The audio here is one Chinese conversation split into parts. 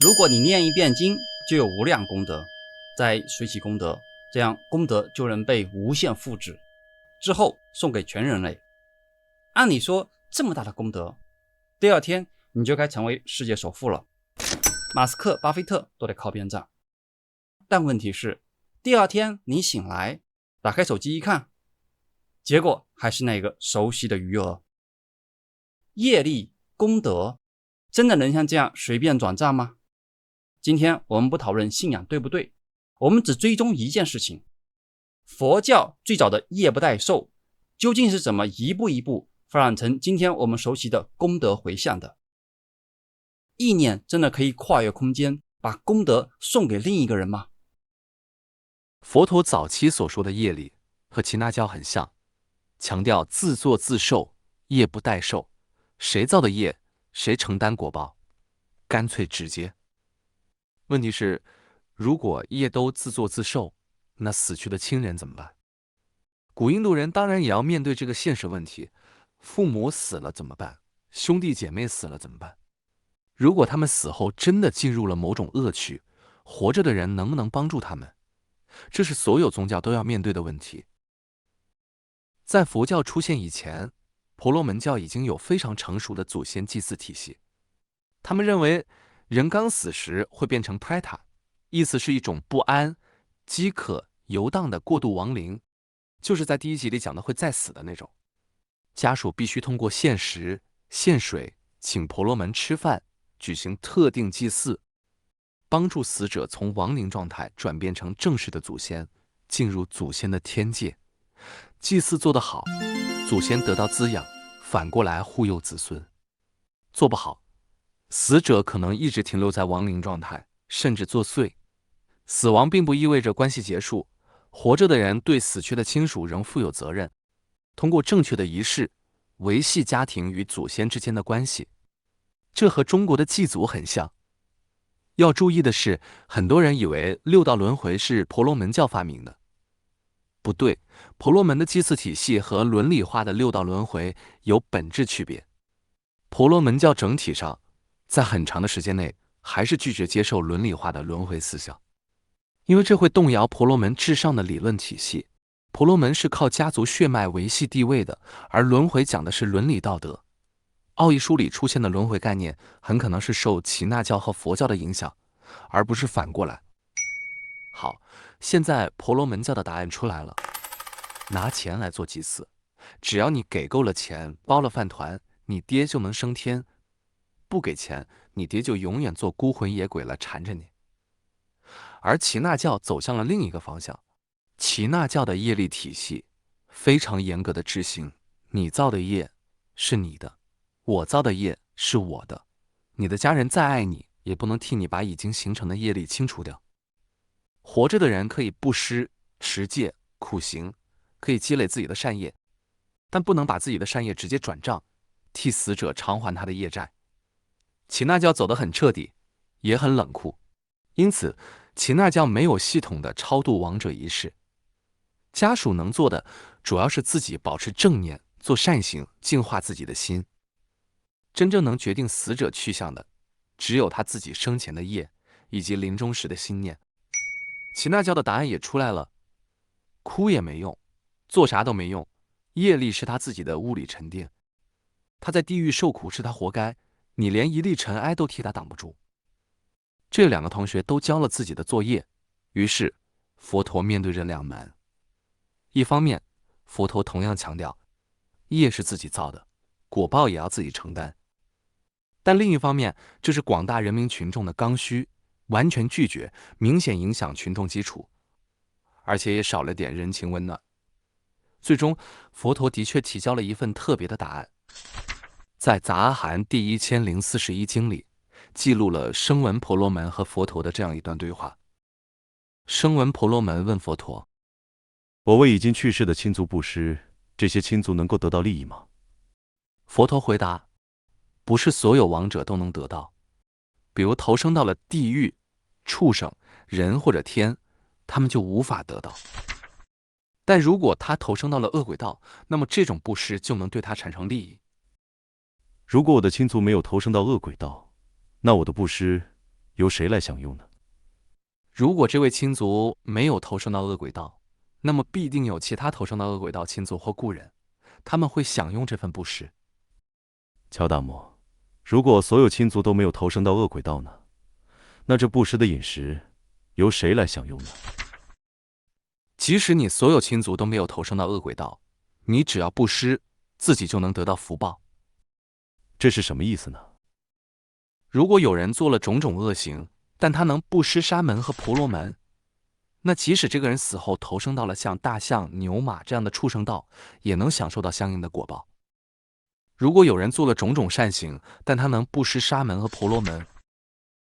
如果你念一遍經，就有无量功德，再随喜功德，这樣功德就能被無限複製，之後送給全人類。按理說這麼大的功德，第二天你就該成為世界首富了，馬斯克、巴菲特都得靠邊站。但問題是，第二天你醒來，打開手機一看，結果還是那個熟悉的餘額。業力、功德真的能像這樣隨便轉賬嗎？今天我們不討論信仰對不對，我們只追蹤一件事情：佛教最早的業不代受究竟是怎麼一步一步發展成今天我們熟悉的功德回向的？意念真的可以跨越空間，把功德送給另一個人嗎？佛陀早期所說的業力和耆那教很像，強調自作自受，業不代受，誰造的業，誰承擔果報，乾脆直接。問題是，如果業都自作自受，那死去的親人怎麼辦？古印度人當然也要面對這個現實問題，父母死了怎麼辦？兄弟姐妹死了怎麼辦？如果他們死後真的進入了某種惡趣，活着的人能不能幫助他們？這是所有宗教都要面對的問題。在佛教出現以前，婆羅門教已經有非常成熟的祖先祭祀體系。他們認為人剛死時會變成 preta， 意思是一種不安、飢渴、遊蕩的過渡亡靈，就是在第一集裡講的會再死的那種。家屬必須通過獻食、獻水，請婆羅門吃飯，舉行特定祭祀，幫助死者從亡靈狀態轉變成正式的祖先，進入祖先的天界。祭祀做得好，祖先得到滋養，反過來護佑子孫；做不好，死者可能一直停留在亡靈狀態，甚至作祟。死亡並不意味着關係結束，活着的人對死去的親屬仍負有責任，通過正確的儀式維繫家庭與祖先之間的關係。這和中國的祭祖很像。要注意的是，很多人以為六道輪迴是婆羅門教發明的。不對，婆羅門的祭祀體系和倫理化的六道輪迴有本質區別。婆羅門教整體上，在很長的時間內還是拒絕接受倫理化的輪迴思想，因為這會動搖婆羅門至上的理論體系。婆羅門是靠家族血脈維繫地位的，而輪迴講的是倫理道德。奧義書裡出現的輪迴概念很可能是受耆那教和佛教的影響，而不是反過來。好，現在婆羅門教的答案出來了，拿錢來做祭祀，只要你給夠了錢，包了飯團，你爹就能升天；不給錢，你爹就永遠做孤魂野鬼了，纏着你。而耆那教走向了另一個方向，耆那教的業力體系非常嚴格的執行，你造的業是你的，我造的業是我的，你的家人再愛你，也不能替你把已經形成的業力清除掉。活着的人可以布施、持戒、苦行，可以積累自己的善業，但不能把自己的善業直接轉賬，替死者償還他的業債。耆那教走得很徹底，也很冷酷，因此耆那教沒有系統的超度亡者儀式。家屬能做的主要是自己保持正念，做善行，淨化自己的心。真正能決定死者去向的，只有他自己生前的業以及臨終時的心念。耆那教的答案也出来了，哭也沒用，做啥都沒用，業力是他自己的物理沉澱，他在地獄受苦是他活該，你連一粒塵埃都替他擋不住。這兩個同學都交了自己的作業，於是佛陀面對着兩難。一方面，佛陀同樣強調，業是自己造的，果報也要自己承擔。但另一方面，這是廣大人民群眾的剛需，完全拒絕，明顯影響群众基礎，而且也少了點人情溫暖。最終，佛陀的確提交了一份特別的答案。在雜阿含第1041經裡，記錄了聲聞婆羅門和佛陀的這樣一段對話。聲聞婆羅門問佛陀：我為已經去世的親族布施，這些親族能夠得到利益嗎？佛陀回答：不是所有亡者都能得到，比如投生到了地獄、畜生、人或者天，他們就無法得到。但如果他投生到了惡鬼道，那麼這種布施就能對他產生利益。如果我的親族沒有投生到惡鬼道，那我的布施由誰來享用呢？如果這位親族沒有投生到惡鬼道，那麼必定有其他投生到惡鬼道親族或故人，他們會享用這份布施。喬大摩，如果所有親族都沒有投生到惡鬼道呢？那這布施的飲食由誰來享用呢？即使你所有親族都沒有投生到惡鬼道，你只要布施，自己就能得到福報。這是什麼意思呢？如果有人做了種種惡行，但他能布施沙門和婆羅門，那即使這個人死後投生到了像大象、牛馬這樣的畜生道，也能享受到相應的果報。如果有人做了種種善行，但他能布施沙門和婆羅門，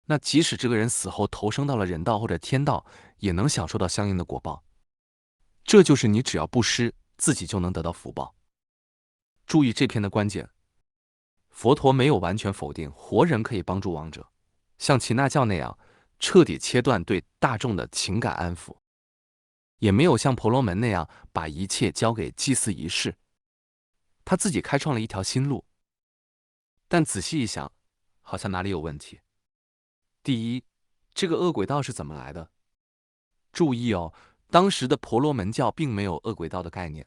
那即使這個人死後投生到了人道或者天道，也能享受到相应的果報。這就是你只要布施，自己就能得到福報。注意這篇的關鍵，佛陀沒有完全否定活人可以幫助亡者，像耆那教那樣徹底切斷對大眾的情感安撫，也沒有像婆羅門那樣把一切交給祭祀儀式。他自己開創了一條新路，但仔細一想，好像哪裡有問題。第一，這個惡鬼道是怎麼來的？注意哦，當時的婆羅門教並沒有惡鬼道的概念。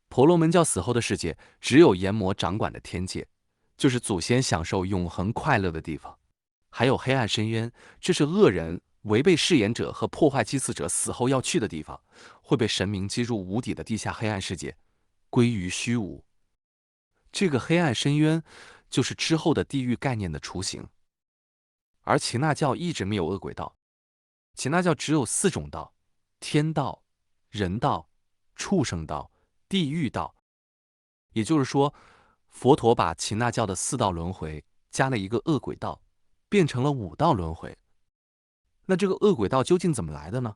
婆羅門教死後的世界只有閻魔掌管的天界，就是祖先享受永恆快樂的地方。還有黑暗深淵，這是惡人、違背誓言者和破壞祭祀者死後要去的地方，會被神明擊入無底的地下黑暗世界，歸於虛無。這個黑暗深淵就是之後的地獄概念的雛形。而耆那教一直沒有惡鬼道，耆那教只有4種道：天道、人道、畜生道、地獄道。也就是說，佛陀把耆那教的4道輪迴加了一個惡鬼道，變成了5道輪迴。那這個惡鬼道究竟怎麼來的呢？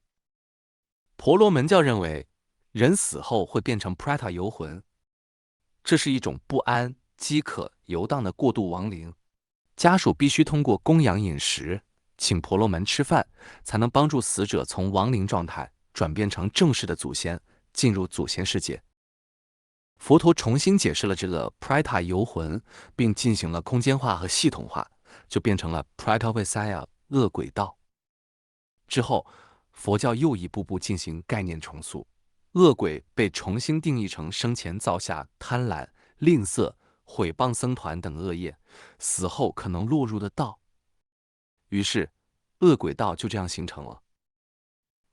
婆羅門教認為，人死後會變成 preta 遊魂，這是一種不安、飢渴、遊蕩的過渡亡靈。家屬必須通過供養飲食，請婆羅門吃飯，才能幫助死者從亡靈狀態轉變成正式的祖先，進入祖先世界。佛陀重新解釋了這個 preta 遊魂，並進行了空間化和系統化，就變成了 preta Visaya 惡鬼道。之後，佛教又一步步進行概念重塑，惡鬼被重新定義成生前造下貪婪、吝嗇、毀謗僧團等惡業，死後可能落入的道。於是，惡鬼道就這樣形成了。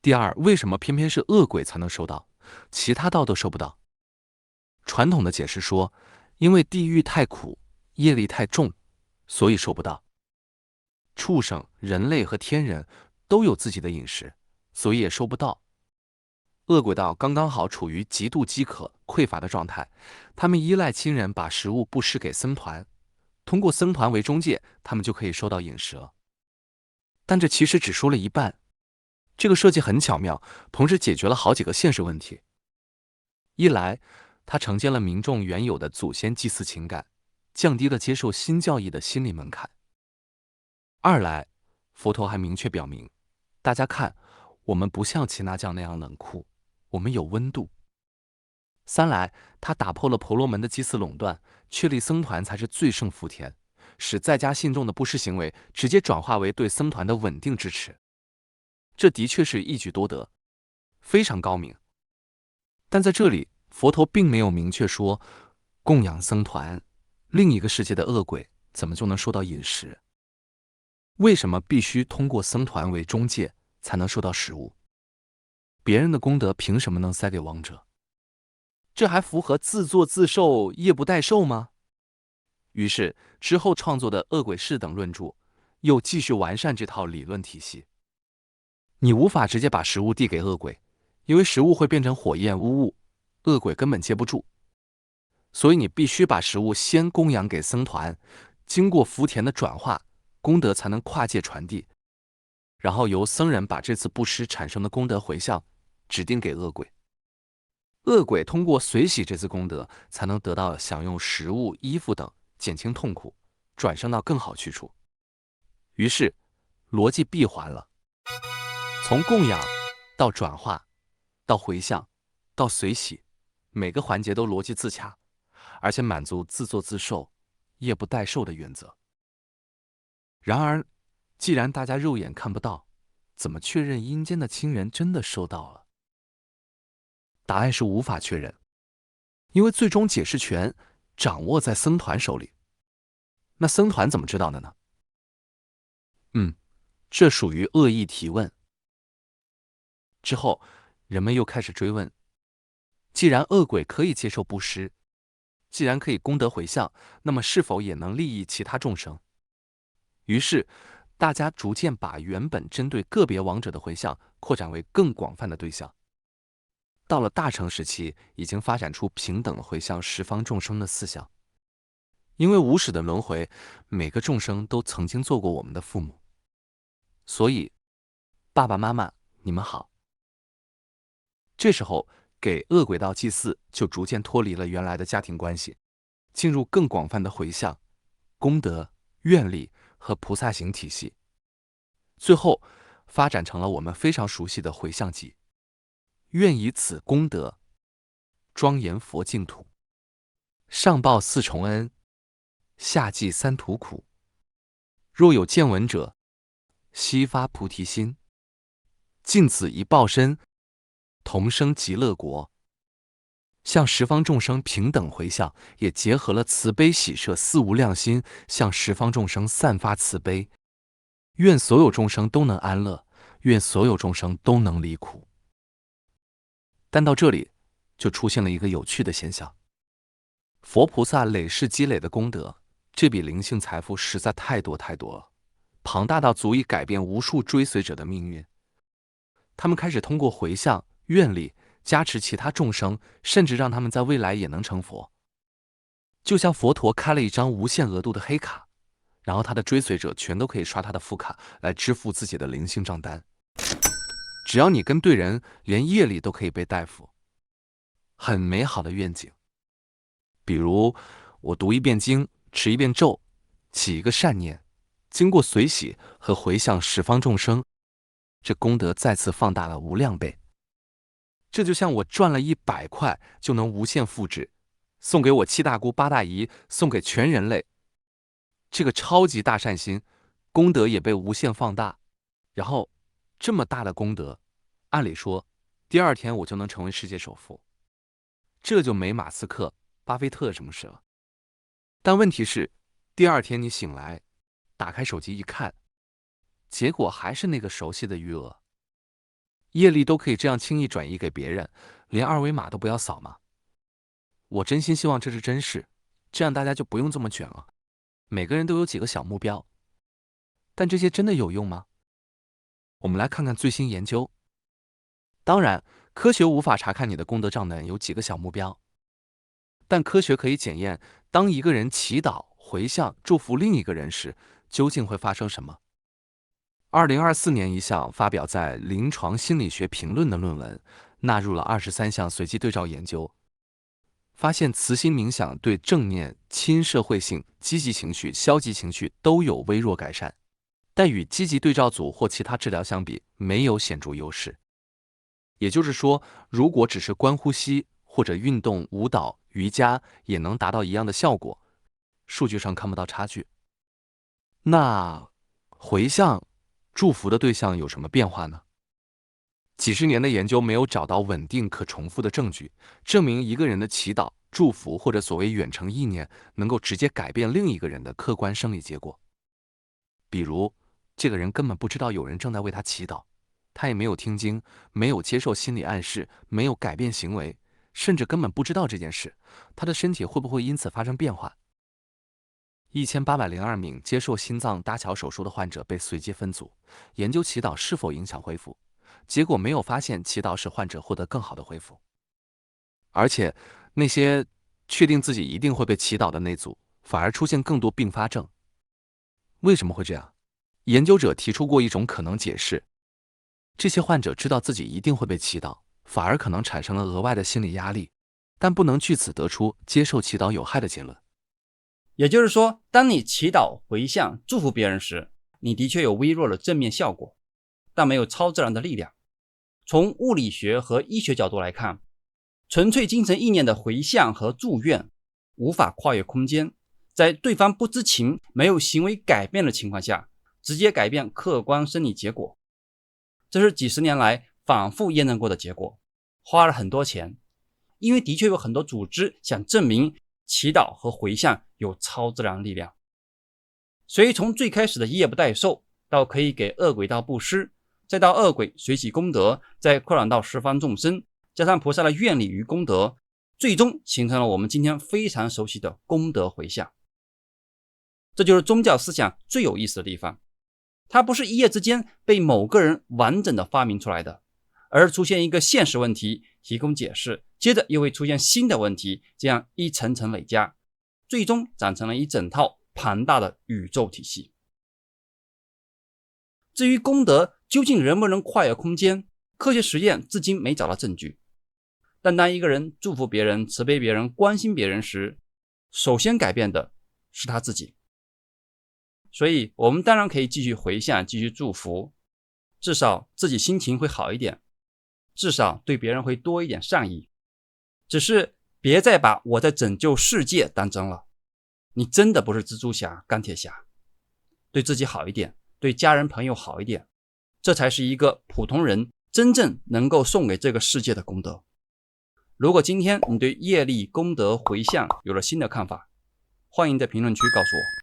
第二，為什麼偏偏是惡鬼才能收到，其他道都收不到？傳統的解釋說，因為地獄太苦，業力太重，所以收不到。畜生、人類和天人都有自己的飲食，所以也收不到。惡鬼道剛剛好處於極度飢渴、匱乏的狀態，他們依賴親人把食物布施給僧團，通過僧團為中介，他們就可以收到飲食了。但這其實只說了一半。這個設計很巧妙，同時解決了好幾個現實問題。一來，它承接了民眾原有的祖先祭祀情感，降低了接受新教義的心理門檻。二来，佛陀還明確表明，大家看，我們不像耆那教那樣冷酷，我們有溫度。三來，他打破了婆羅門的祭祀壟斷，確立僧團才是最勝福田，使在家信眾的布施行為直接轉化為對僧團的穩定支持。這的確是一舉多得，非常高明。但在這裡，佛陀並沒有明確說，供養僧團，另一個世界的惡鬼怎麼就能收到飲食？為什麼必須通過僧團為中介才能收到食物？別人的功德憑什麼能塞給亡者？這還符合自作自受、業不代受嗎？於是之後創作的《惡鬼事》等論著又繼續完善這套理論體系。你無法直接把食物遞給惡鬼，因為食物會變成火焰污物，惡鬼根本接不住。所以你必須把食物先供養給僧團，經過福田的轉化，功德才能跨界傳遞，然後由僧人把這次布施產生的功德回向指定給惡鬼。惡鬼通過隨喜這次功德，才能得到享用食物、衣服等，減輕痛苦，轉生到更好去處。於是邏輯閉環了，從供養到轉化，到回向，到隨喜，每個環節都邏輯自洽，而且滿足自作自受、業不代受的原則。然而，既然大家肉眼看不到，怎麼確認陰間的親人真的收到了？答案是無法確認，因為最終解釋權掌握在僧團手裡。那僧團怎麼知道的呢？這屬於惡意提問。之後，人們又開始追問：既然惡鬼可以接受布施，既然可以功德回向，那麼是否也能利益其他眾生？於是，大家逐漸把原本針對個別亡者的回向擴展為更廣泛的對象。到了大乘时期，已經發展出平等回向十方眾生的思想。因為无始的輪迴，每個眾生都曾經做過我們的父母，所以爸爸媽媽，你們好。這時候，給惡鬼道祭祀就逐漸脫離了原來的家庭關係，進入更廣泛的回向、功德、願力和菩薩行體系，最後發展成了我們非常熟悉的回向偈：願以此功德，莊嚴佛淨土，上報四重恩，下濟三途苦。若有見聞者，悉發菩提心，盡此一報身，同生極樂國。向十方眾生平等回向，也結合了慈悲喜捨四無量心，向十方眾生散發慈悲，願所有眾生都能安樂，願所有眾生都能離苦。但到這裡，就出現了一個有趣的現象：佛菩薩累世積累的功德，這筆靈性財富實在太多太多了，龐大到足以改變無數追隨者的命運。他們開始通過回向、願力加持其他眾生，甚至讓他們在未來也能成佛。就像佛陀開了一張無限額度的黑卡，然後他的追隨者全都可以刷他的副卡來支付自己的靈性賬單。只要你跟對人，連業力都可以被代付，很美好的願景。比如我讀一遍經，持一遍咒，起一個善念，經過隨喜和回向十方众生，這功德再次放大了無量倍。這就像我賺了100塊就能無限複製，送給我七大姑八大姨，送給全人類。這個超級大善心，功德也被無限放大。然後這麼大的功德，按理說第二天我就能成為世界首富，這就沒馬斯克、巴菲特什麼事了。但問題是，第二天你醒來，打開手機一看，結果還是那個熟悉的餘額。業力都可以這樣輕易轉移給別人，連二維碼都不要掃嗎？我真心希望這是真事，這樣大家就不用這麼卷了。每個人都有幾個小目標，但這些真的有用嗎？我們來看看最新研究。當然，科學無法查看你的功德賬單有幾個小目標，但科學可以檢驗，當一個人祈禱、回向、祝福另一個人時，究竟會發生什麼。2024年一項發表在《臨床心理學評論》的論文，納入了23項隨機對照研究，發現慈心冥想對正念、親社會性、積極情緒、消極情緒都有微弱改善，但與積極對照組或其他治療相比，沒有顯著優勢。也就是說，如果只是觀呼吸或者運動、舞蹈、瑜伽也能達到一樣的效果，數據上看不到差距。那回向、祝福的對象有什麼變化呢？幾十年的研究沒有找到穩定可重複的證據，證明一個人的祈禱、祝福或者所謂遠程意念能夠直接改變另一個人的客觀生理結果。比如，這個人根本不知道有人正在為他祈禱，他也沒有聽經，沒有接受心理暗示，沒有改變行為，甚至根本不知道這件事，他的身體會不會因此發生變化？1802名接受心臟搭橋手術的患者被隨機分組，研究祈禱是否影響恢復，結果沒有發現祈禱使患者獲得更好的恢復。而且，那些確定自己一定會被祈禱的那組，反而出現更多併發症。為什麼會這樣？研究者提出過一種可能解釋：這些患者知道自己一定會被祈禱，反而可能產生了額外的心理壓力，但不能據此得出接受祈禱有害的結論。也就是说，當你祈禱、回向、祝福別人時，你的確有微弱的正面效果，但沒有超自然的力量。從物理學和醫學角度來看，純粹精神意念的回向和祝願無法跨越空間，在對方不知情、沒有行為改變的情況下，直接改變客觀生理結果。這是幾十年來反覆驗證過的結果，花了很多錢，因為的確有很多組織想證明祈禱和回向有超自然力量。所以從最開始的業不代受，到可以給惡鬼道布施，再到惡鬼隨喜功德，再擴展到十方眾生，加上菩薩的願力與功德，最終形成了我們今天非常熟悉的功德回向。這就是宗教思想最有意思的地方，它不是一夜之間被某個人完整的發明出來的，而出現一個現實問題提供解釋，接着又會出現新的問題，這樣一層層累加，最終長成了一整套龐大的宇宙體系。至於功德究竟能不能跨越空間，科學實驗至今沒找到證據。但當一個人祝福別人、慈悲別人、關心別人時，首先改變的是他自己。所以我們當然可以繼續回向、繼續祝福，至少自己心情會好一點，至少對別人會多一點善意。只是別再把我在拯救世界當真了，你真的不是蜘蛛俠、鋼鐵俠。對自己好一點，對家人朋友好一點，這才是一個普通人真正能夠送給這個世界的功德。如果今天你對業力、功德、回向有了新的看法，歡迎在評論區告訴我。